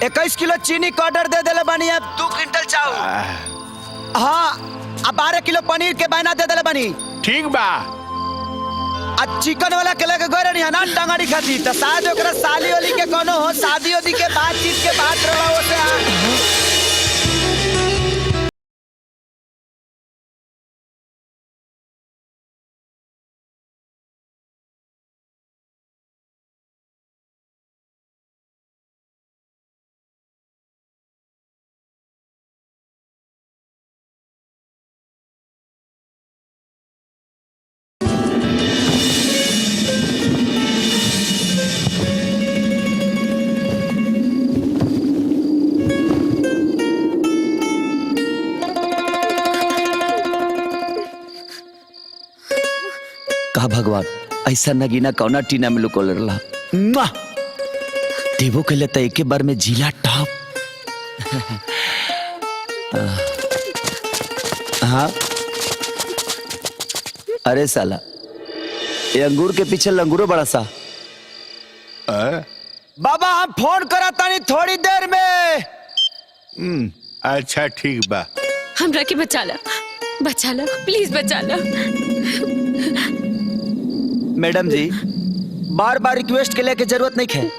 21 kilo चीनी का order दे देले बानी। अब 2 क्विंटल चाउर। हाँ, अब 12 किलो पनीर के बना दे देले बानी। ठीक बा। आज चिकन वाला के लगे गोरे नहीं ना टंगाड़ी खाती तो शायद ओकरा साली वाली के कोनो हो शादी वादी के बातचीत के बात रहा हो से का भगवान ऐसा नगीना कौना टीना में लुको लड़ला देवो के लेता एक बार में जिला टॉप। हाँ अरे साला ये अंगूर के पीछे लंगूरो बड़ा सा। बाबा हम फोन करा तानी थोड़ी देर में। अच्छा ठीक बा। हमरा के बचा ला प्लीज बचा ला। मैडम जी बार बार रिक्वेस्ट के लिए के जरूरत नहीं है।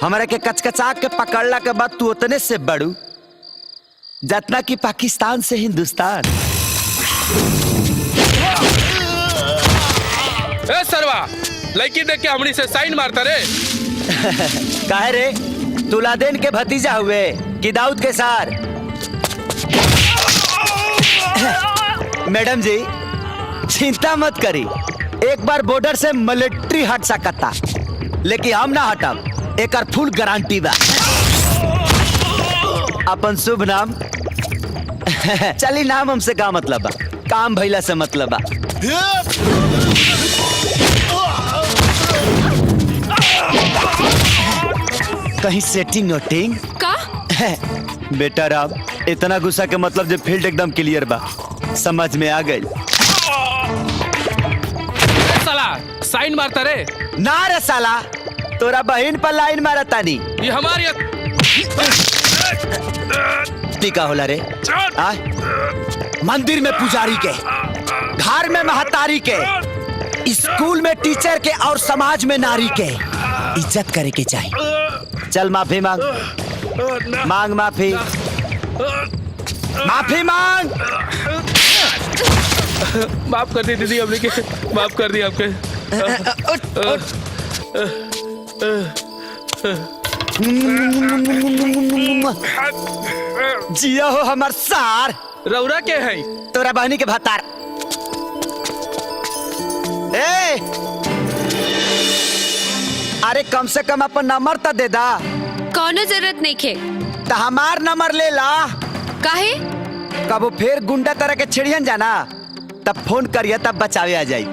हमारा के कचकचा के पकड़ला के बाद तू उतने से बड़ू जितना कि पाकिस्तान से हिंदुस्तान। ए सरवा लड़की देख के हमनी से साइन मारता रे। काहे रे तुलादेन के भतीजा हुए कि दाऊद के सार। मैडम जी चिंता मत करी, एक बार बॉर्डर से मिलिट्री हट सकता लेकिन हम ना हटब, एक फुल गारंटी बा। अपन शुभ नाम चली नाम हमसे का मतलब बा, काम भइला से मतलब बा। कहीं सेटिंग नोटिंग का बेटा राम इतना गुस्सा के मतलब जो फील्ड एकदम क्लियर बा, समझ में आ गई। साला साइन मारता रे। ना रे साला तोरा बहन पर लाइन मारता नी। ये हमारी टीका होला रे। मंदिर में पुजारी के, घर में महतारी के, स्कूल में टीचर के और समाज में नारी के इज्जत करे के चाहिए। चल माफी मांग, मांग माफी, माफी मांग। माफ कर दी दीदी, हमने के माफ कर दी आपके। जिया हो हमार सार। रौरा के है तोरा बहनी के भतार। ए अरे कम से कम अपन नंबर तो दे दा। कौनो जरूरत नहीं खे। तो हमार नंबर ले ला। काहे कबो फिर गुंडा तरह के छिड़ियन जाना तब फोन करिए, तब बचावे आ जाई।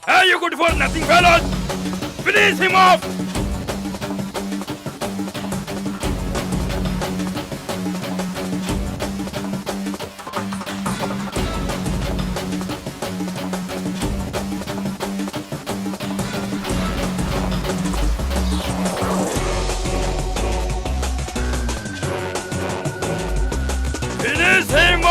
Hey, you good for nothing, fellas! Finish him off! Finish him